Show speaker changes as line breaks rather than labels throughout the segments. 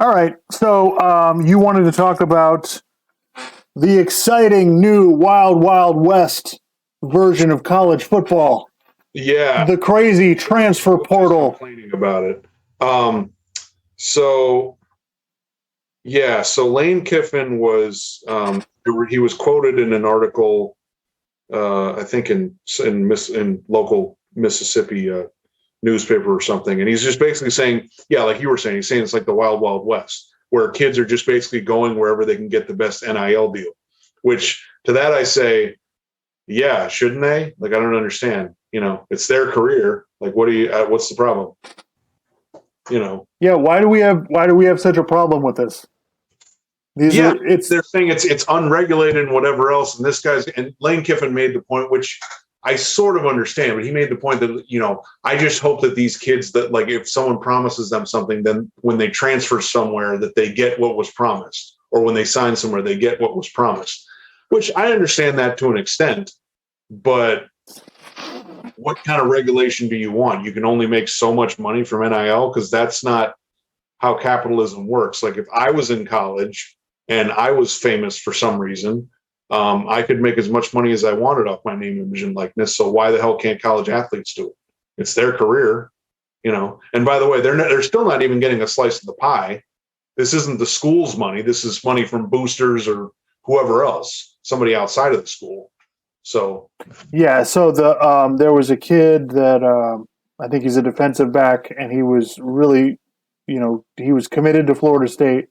All right. So you wanted to talk about the exciting new Wild Wild West version of college football,
Yeah,
the crazy transfer
just
portal.
complaining about it. Um, so so Lane Kiffin was he was quoted in an article, I think in local Mississippi newspaper or something, and he's just basically saying, yeah, like you were saying, he's saying it's like the Wild Wild West, where kids are just basically going wherever they can get the best NIL deal. Which to that I say, yeah, shouldn't they? Like I don't understand. It's their career. Like, what's the problem?
Yeah. Why do we have such a problem with this? These
Yeah,
are it's
they're saying it's unregulated and whatever else. And Lane Kiffin made the point, which I sort of understand, but he made the point that I just hope that these kids, that like if someone promises them something, then when they transfer somewhere that they get what was promised, or when they sign somewhere they get what was promised. Which I understand that to an extent, but what kind of regulation do you want? You can only make so much money from NIL, because that's not how capitalism works. Like if I was in college and I was famous for some reason, I could make as much money as I wanted off my name, image, and likeness. So why the hell can't college athletes do it? It's their career, And by the way, they're still not even getting a slice of the pie. This isn't the school's money. This is money from boosters or whoever else, somebody outside of the school. So
yeah. So there was a kid that I think he's a defensive back, and he was really, he was committed to Florida State,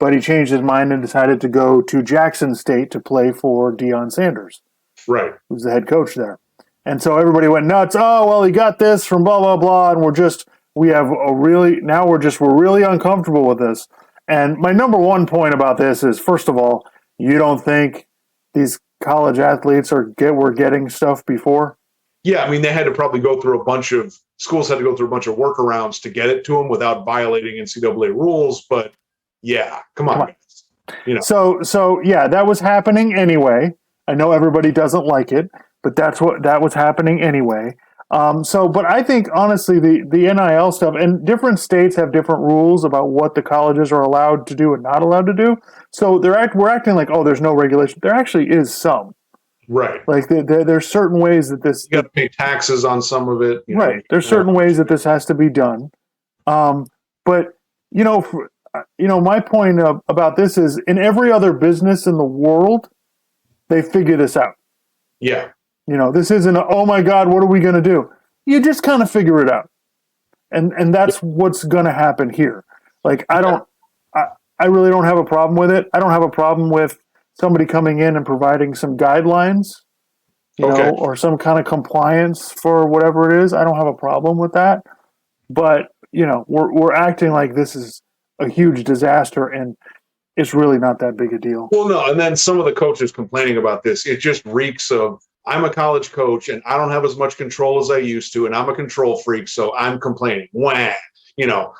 but he changed his mind and decided to go to Jackson State to play for Deion Sanders,
right.
who's the head coach there. And so everybody went nuts. Oh, well, he got this from blah, blah, blah. And we're really uncomfortable with this. And my number one point about this is, first of all, you don't think these college athletes were getting stuff before?
Yeah, I mean, they had to probably go through schools had to go through a bunch of workarounds to get it to them without violating NCAA rules. But yeah, come on.
So yeah, that was happening anyway. I know everybody doesn't like it, but that was happening anyway. But I think honestly, the NIL stuff, and different states have different rules about what the colleges are allowed to do and not allowed to do. So we're acting like, oh, there's no regulation. There actually is some.
Right.
Like there's certain ways that this.
You got to pay taxes on some of it.
Right. There's certain ways that this has to be done. But my point about this is, in every other business in the world, they figure this out.
Yeah.
This isn't oh my God, what are we going to do? You just kind of figure it out. And that's what's going to happen here. Like, I really don't have a problem with it. I don't have a problem with somebody coming in and providing some guidelines, or some kind of compliance for whatever it is. I don't have a problem with that. But, we're acting like this is a huge disaster, and it's really not that big a deal.
Well, no, and then some of the coaches complaining about this, it just reeks of, I'm a college coach and I don't have as much control as I used to, and I'm a control freak, so I'm complaining. Wah.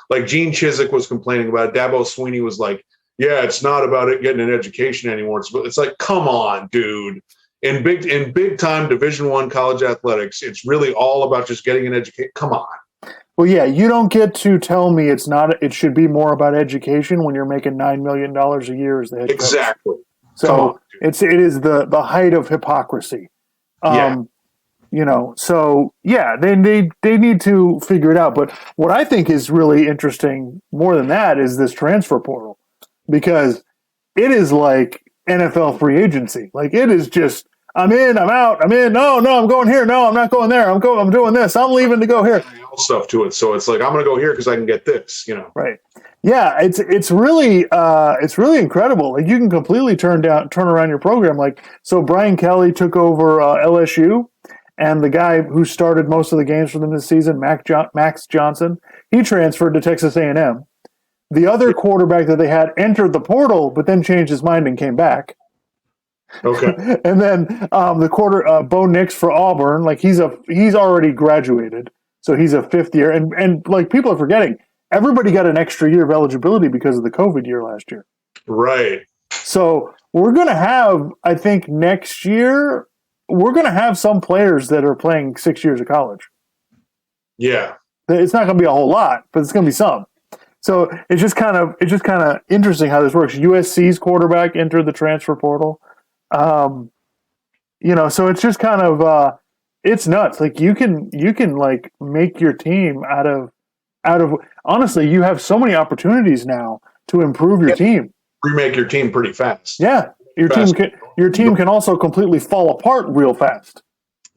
Like Gene Chizik was complaining about it. Dabo Sweeney was like, yeah, it's not about it getting an education anymore. It's like, come on, dude. In big time Division I college athletics, it's really all about just getting an education. Come on.
Well, yeah, you don't get to tell me it should be more about education when you're making $9 million a year as the head coach.
Exactly.
So it is the height of hypocrisy. So yeah, they need to figure it out. But what I think is really interesting more than that is this transfer portal, because it is like NFL free agency. Like, it is just, I'm in, I'm out, I'm in. No, I'm going here. No, I'm not going there. I'm doing this. I'm leaving to go here.
Stuff to it. So it's like, I'm going to go here because I can get this,
Right. Yeah. It's really incredible. Like, you can completely turn around your program. Like, so Brian Kelly took over LSU, and the guy who started most of the games for them this season, Max Johnson, he transferred to Texas A&M. The other quarterback that they had entered the portal, but then changed his mind and came back.
Okay.
And then the Bo Nix for Auburn, like he's already graduated, so he's a fifth year. And like, people are forgetting, everybody got an extra year of eligibility because of the COVID year last year.
Right.
So we're gonna have, I think next year, we're gonna have some players that are playing 6 years of college.
Yeah.
It's not gonna be a whole lot, but it's gonna be some. So it's just kind of interesting how this works. USC's quarterback entered the transfer portal. So it's just kind of it's nuts. Like you can like make your team out of honestly, you have so many opportunities now to improve your team.
Remake your team pretty fast.
Yeah. Your team can also completely fall apart real fast.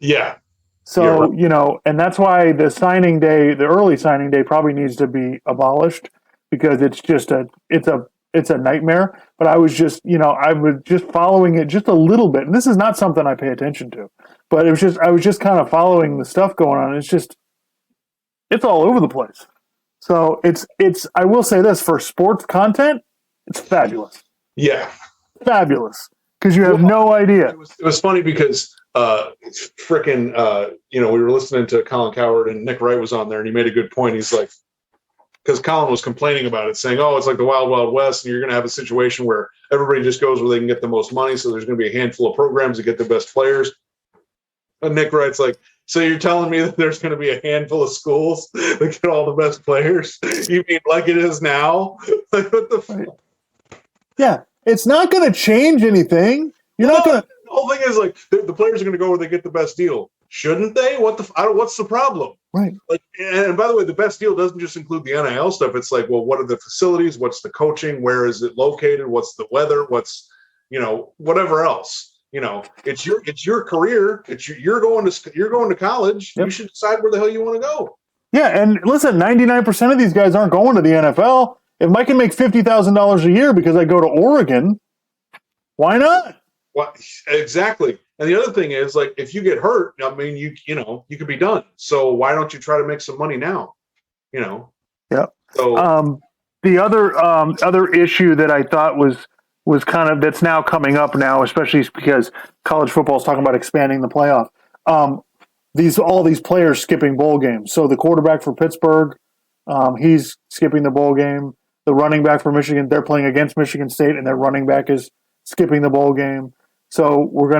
Yeah.
So, and that's why the early signing day probably needs to be abolished because it's a nightmare. But I was just following it just a little bit. And this is not something I pay attention to, but I was just kind of following the stuff going on. It's all over the place. So I will say this, for sports content, it's fabulous.
Yeah.
Fabulous. Because you have no idea.
It was funny because we were listening to Colin Cowherd and Nick Wright was on there and he made a good point. He's like, because Colin was complaining about it, saying, oh, it's like the Wild Wild West and you're going to have a situation where everybody just goes where they can get the most money. So there's going to be a handful of programs that get the best players. And Nick Wright's like, so you're telling me that there's going to be a handful of schools that get all the best players? You mean like it is now? Like, what the fuck?
Yeah. It's not going to change anything. You're not going to.
The whole thing is like the players are going to go where they get the best deal, shouldn't they? What's the problem?
Right.
Like, and by the way, the best deal doesn't just include the NIL stuff. It's like, well, what are the facilities? What's the coaching? Where is it located? What's the weather? What's whatever else. It's your career. You're going to college. Yep. You should decide where the hell you want to go.
Yeah, and listen, 99% of these guys aren't going to the NFL. If I can make $50,000 a year because I go to Oregon, why not?
Well, exactly. And the other thing is, like, if you get hurt, I mean, you could be done. So why don't you try to make some money now?
Yeah.
So
the other issue that I thought was kind of that's now coming up now, especially because college football is talking about expanding the playoff. All these players skipping bowl games. So the quarterback for Pittsburgh, he's skipping the bowl game. The running back for Michigan, they're playing against Michigan State, and their running back is skipping the bowl game. So we're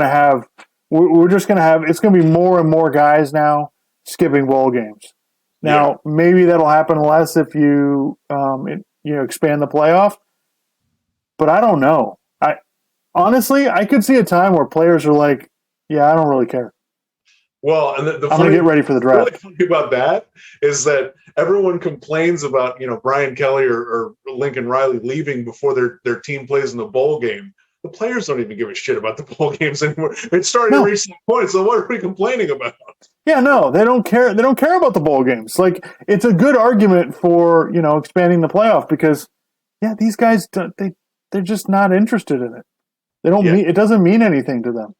just going to have, it's going to be more and more guys now skipping bowl games. Now, maybe that'll happen less if you expand the playoff, but I don't know. Honestly, I could see a time where players are like, yeah, I don't really care.
Well, and
I'm going to get ready for the draft.
Really funny about that is that everyone complains about, Brian Kelly or Lincoln Riley leaving before their team plays in the bowl game. The players don't even give a shit about the bowl games anymore. It's starting to reach that point. So what are we complaining about? Yeah, no, they don't care. They don't care about the bowl games. Like, it's a good argument for, expanding the playoff because, these guys, they're just not interested in it. They don't mean, it doesn't mean anything to them.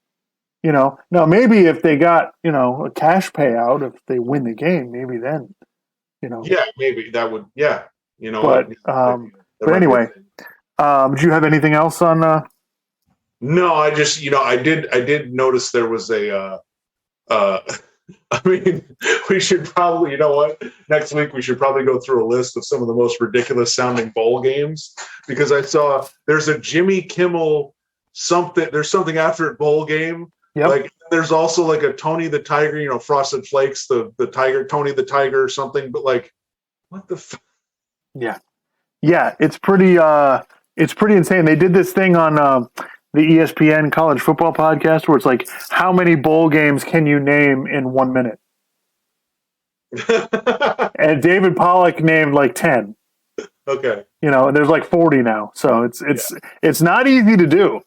Now maybe if they got, a cash payout, if they win the game, maybe then, Yeah, maybe that would, But anyway, did you have anything else on? No, I just, I did notice there was a, I mean, we should probably, next week we should probably go through a list of some of the most ridiculous sounding bowl games because I saw there's a Jimmy Kimmel there's something after it bowl game. Yep. Like there's also like a Tony the Tiger, Frosted Flakes, the Tiger, Tony the Tiger or something, but like, what the fuck? Yeah. Yeah. It's pretty insane. They did this thing on the ESPN college football podcast where it's like, how many bowl games can you name in 1 minute? And David Pollack named like 10. Okay. And there's like 40 now. So it's not easy to do.